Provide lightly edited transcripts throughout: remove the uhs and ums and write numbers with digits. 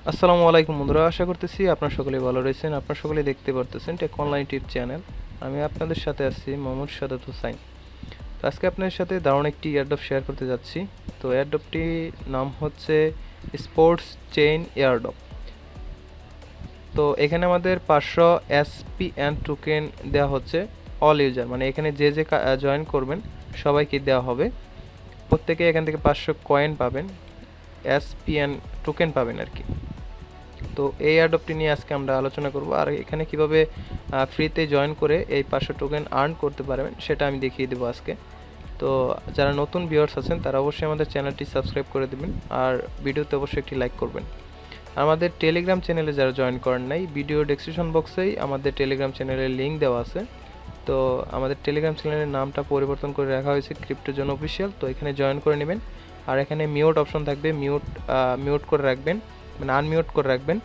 আসসালামু আলাইকুম বন্ধুরা, আশা করতেছি আপনারা সকলেই ভালো রয়েছেন। আপনারা সকলেই দেখতে পারতেছেন টেক অনলাইন টিপ চ্যানেল। আমি আপনাদের সাথে আছি মোহাম্মদ সাদাত হোসাইন। তো আজকে আপনাদের সাথে দারুণ একটি এয়ারড্রপ শেয়ার করতে যাচ্ছি। তো এয়ারড্রপটির নাম হচ্ছে SportzChain Airdrop। তো এখানে আমাদের 500 SPN টোকেন দেওয়া হচ্ছে অল ইউজার, মানে এখানে যে জয়েন করবেন সবাইকে দেওয়া হবে। প্রত্যেকে এখান থেকে 500 কয়েন পাবেন, SPN টোকেন পাবেন আর কি। তো এই এয়ারড্রপটি নিয়ে আজকে আমরা আলোচনা করব, আর এখানে কিভাবে ফ্রিতে জয়েন করে এই 500 টোকেন আর্ন করতে পারবেন সেটা আমি দেখিয়ে দেবো আজকে। তো যারা নতুন ভিউয়ার্স আছেন তারা অবশ্যই আমাদের চ্যানেলটি সাবস্ক্রাইব করে দেবেন, আর ভিডিওতে অবশ্যই একটি লাইক করবেন। আমাদের টেলিগ্রাম চ্যানেলে যারা জয়েন করেন নাই, ভিডিও ডেসক্রিপশন বক্সেই আমাদের টেলিগ্রাম চ্যানেলের লিঙ্ক দেওয়া আছে। তো আমাদের টেলিগ্রাম চ্যানেলের নামটা পরিবর্তন করে রাখা হয়েছে ক্রিপ্টোজোন অফিসিয়াল। তো এখানে জয়েন করে নেবেন, আর এখানে মিউট অপশন থাকবে, মিউট করে রাখবেন, মানে আনমিউট করে রাখবেন,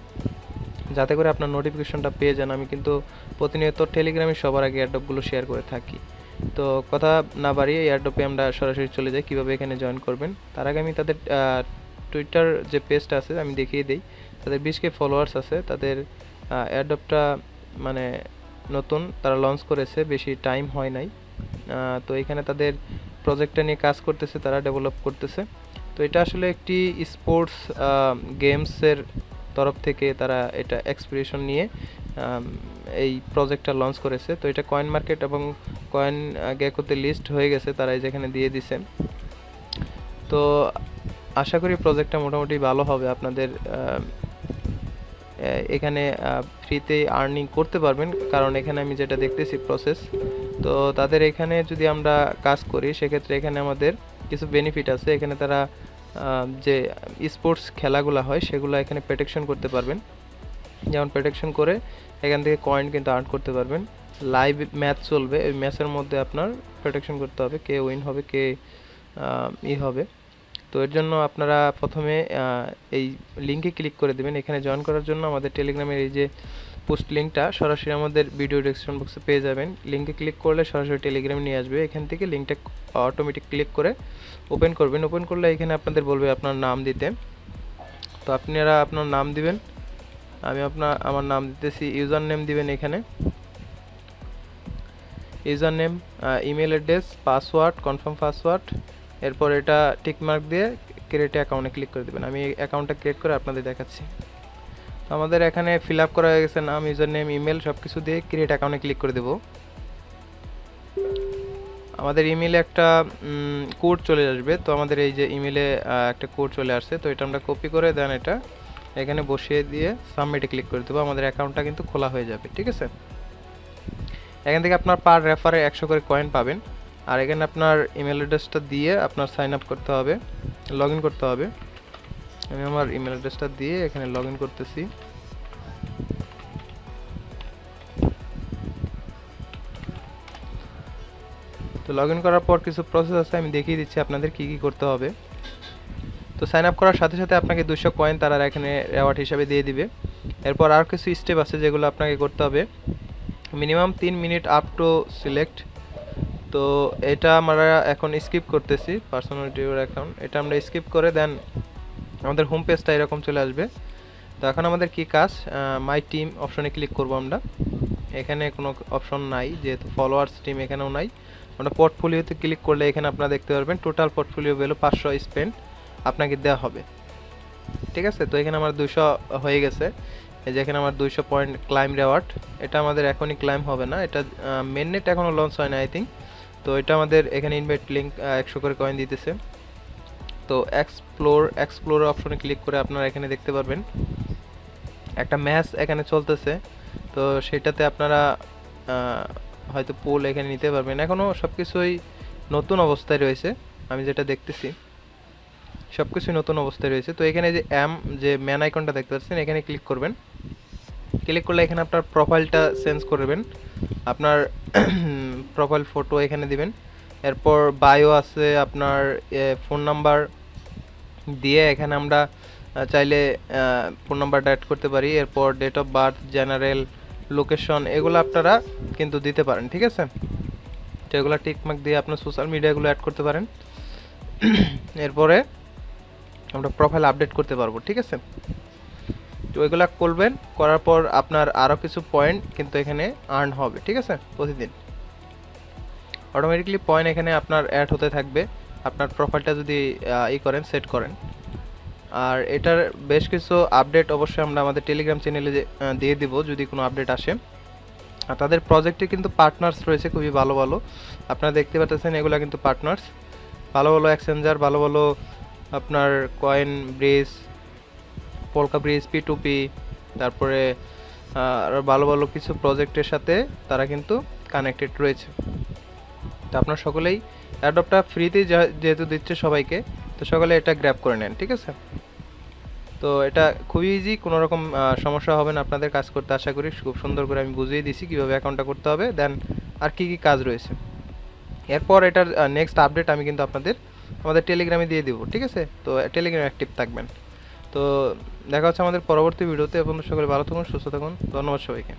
যাতে করে আপনার নোটিফিকেশনটা পেয়ে যান। আমি কিন্তু প্রতিনিয়ত টেলিগ্রামে সবার আগে এয়ারড্রপগুলো শেয়ার করে থাকি। তো কথা না বাড়িয়ে এয়ারড্রপে আমরা সরাসরি চলে যাই কীভাবে এখানে জয়েন করবেন। তার আগে আমি তাদের টুইটার যে পেজটা আছে আমি দেখিয়ে দিই। তাদের 20K ফলোয়ার্স আছে। তাদের এয়ারড্রপটা মানে নতুন তারা লঞ্চ করেছে, বেশি টাইম হয় নাই। তো এখানে তাদের প্রজেক্টটা নিয়ে কাজ করতেছে, তারা ডেভেলপ করতেছে। তো এটা আসলে একটি স্পোর্টস গেমসের তরফ থেকে তারা এটা এক্সপিরিয়েশন নিয়ে এই প্রজেক্টটা লঞ্চ করেছে। তো এটা কয়েন মার্কেট এবং কয়েন গেকোতে লিস্ট হয়ে গেছে, তারা যেখানে দিয়ে দিছে। তো আশা করি প্রজেক্টটা মোটামুটি ভালো হবে। আপনাদের এখানে ফ্রিতে আর্নিং করতে পারবেন, কারণ এখানে আমি যেটা দেখতেছি প্রসেস। তো তাদের এখানে যদি আমরা কাজ করি সেক্ষেত্রে এখানে আমাদের কিছু বেনিফিট আছে। এখানে তারা যে স্পোর্টস খেলাগুলো হয় সেগুলো এখানে প্রোটেকশন করতে পারবেন। যেমন প্রোটেকশন করে এখান থেকে কয়েন কিন্তু আর্ন করতে পারবেন। লাইভ ম্যাচ চলবে, ওই ম্যাচের মধ্যে আপনার প্রোটেকশন করতে হবে কে উইন হবে, কে হবে। তো এর জন্য আপনারা প্রথমে এই লিঙ্কে ক্লিক করে দেবেন। এখানে জয়েন করার জন্য আমাদের টেলিগ্রামের এই যে পোস্ট লিঙ্কটা সরাসরি আমাদের ভিডিও ডেসক্রিপশন বক্সে পেয়ে যাবেন। লিঙ্কে ক্লিক করলে সরাসরি টেলিগ্রামে নিয়ে আসবে। এখান থেকে লিঙ্কটা অটোমেটিক ক্লিক করে ওপেন করবেন। ওপেন করলে এখানে আপনাদের বলবে আপনার নাম দিতে। তো আপনারা আপনার নাম দিবেন। আমি আমার নাম দিতেছি, ইউজার নেম দিবেন। এখানে user name, email address, password, confirm password, এরপর এটা টিক মার্ক দিয়ে ক্রিয়েট অ্যাকাউন্টে ক্লিক করে দেবেন। আমি অ্যাকাউন্টটা ক্রিয়েট করে আপনাদের দেখাচ্ছি। তো আমাদের এখানে ফিল আপ করা হয়ে গেছে, নাম, ইউজার নেম, ইমেল সব কিছু দিয়ে ক্রিয়েট অ্যাকাউন্টে ক্লিক করে দেব। আমাদের ইমেলে একটা কোড চলে আসবে। তো আমাদের এই যে ইমেলে একটা কোড চলে আসছে, তো এটা আমরা কপি করে দেন এটা এখানে বসিয়ে দিয়ে সাবমিটে ক্লিক করে দেবো। আমাদের অ্যাকাউন্টটা কিন্তু খোলা হয়ে যাবে, ঠিক আছে। এখান থেকে আপনার পার রেফারে 100 করে কয়েন পাবেন। আর এখানে আপনার ইমেল অ্যাড্রেসটা দিয়ে আপনার সাইন আপ করতে হবে, লগ ইন করতে হবে। আমি আমার ইমেল অ্যাড্রেসটা দিয়ে এখানে লগ ইন করতেছি। তো লগ ইন করার পর কিছু প্রসেস আছে, আমি দেখিয়ে দিচ্ছি আপনাদের কি কি করতে হবে। তো সাইন আপ করার সাথে সাথে আপনাকে 200 কয়েন তারা এখানে রেওয়ার্ড হিসাবে দিয়ে দিবে। এরপর আর কিছু স্টেপ আছে যেগুলো আপনাকে করতে হবে। Minimum 3 minute up to select. তো এটা আমরা এখন স্কিপ করতেছি, পার্সোনালিটি অ্যাকাউন্ট এটা আমরা স্কিপ করে দেন আমাদের হোম পেজটা এরকম চলে আসবে। তো এখন আমাদের কি কাজ, মাই টিম অপশনে ক্লিক করব আমরা। এখানে কোনো অপশন নাই, যেহেতু ফলোয়ার্স টিম এখানেও নাই। আমরা পোর্টফোলিওতে ক্লিক করলে এখানে আপনারা দেখতে পারবেন টোটাল পোর্টফোলিও ভ্যালু 500 স্পেন্ড আপনাকে দেওয়া হবে, ঠিক আছে। তো এখানে আমার 200 হয়ে গেছে। এই যে এখানে আমার 200 পয়েন্ট ক্লাইম রেওয়ার্ড, এটা আমাদের এখনই ক্লাইম হবে না, এটা মেননেট এখনও লঞ্চ হয় না আই থিঙ্ক। তো এটা আমাদের এখানে ইনভাইট লিঙ্ক 100 করে কয়েন দিতেছে। তো এক্সপ্লোর অপশনে ক্লিক করে আপনারা এখানে দেখতে পারবেন একটা ম্যাচ এখানে চলতেছে। তো সেটাতে আপনারা হয়তো পোল এখানে নিতে পারবেন। এখনও সব কিছুই নতুন অবস্থায় রয়েছে, আমি যেটা দেখতেছি সব কিছুই নতুন অবস্থায় রয়েছে। তো এখানে যে ম্যান আইকনটা দেখতে পাচ্ছেন এখানে ক্লিক করবেন। ক্লিক করলে এখানে আপনার প্রোফাইলটা চেঞ্জ করবেন, আপনার প্রোফাইল ফটো এখানে দিবেন। এরপর বায়ো আছে, আপনার ফোন নাম্বার দিয়ে এখানে আমরা চাইলে ফোন নাম্বারটা অ্যাড করতে পারি। এরপর date of birth, general, location এগুলো আপনারা কিন্তু দিতে পারেন, ঠিক আছে। তো এগুলো টিকমার্ক দিয়ে আপনার সোশ্যাল মিডিয়াগুলো অ্যাড করতে পারেন। এরপরে আমরা প্রোফাইল আপডেট করতে পারবো, ঠিক আছে। তো ওইগুলো করবেন, করার পর আপনার আরও কিছু পয়েন্ট কিন্তু এখানে আর্ন হবে, ঠিক আছে। প্রতিদিন অটোমেটিকলি পয়েন্ট এখানে আপনার অ্যাড হতে থাকবে আপনার প্রোফাইলটা যদি করেন, সেট করেন। আর এটার বেশ কিছু আপডেট অবশ্যই আমরা আমাদের টেলিগ্রাম চ্যানেলে দিয়ে দিব যদি কোনো আপডেট আসে। আর তাদের প্রজেক্টে কিন্তু পার্টনার্স রয়েছে খুবই ভালো ভালো, আপনারা দেখতে পাচ্ছেন এগুলো কিন্তু পার্টনার্স, ভালো ভালো এক্সচেঞ্জার, ভালো ভালো আপনার coin bridge, polka bridge, P2P, তারপরে আরও ভালো ভালো কিছু প্রজেক্টের সাথে তারা কিন্তু কানেক্টেড রয়েছে। তো আপনারা সকলেই অ্যাডপ্টটা ফ্রিতেই যেহেতু দিচ্ছে সবাইকে, তো সকলে এটা গ্র্যাব করে নেন, ঠিক আছে। তো এটা খুবই ইজি, কোনো রকম সমস্যা হবে না আপনাদের কাজ করতে। আশা করি খুব সুন্দর করে আমি বুঝিয়ে দিছি কীভাবে অ্যাকাউন্টটা করতে হবে, দেন আর কি কি কাজ রয়েছে। এরপর এটার নেক্সট আপডেট আমি কিন্তু আপনাদের আমাদের টেলিগ্রামে দিয়ে দিব, ঠিক আছে। তো টেলিগ্রামে অ্যাক্টিভ থাকবেন। তো দেখা হচ্ছে আমাদের পরবর্তী ভিডিওতে। এখন সকলে ভালো থাকুন, সুস্থ থাকুন, ধন্যবাদ সবাইকে।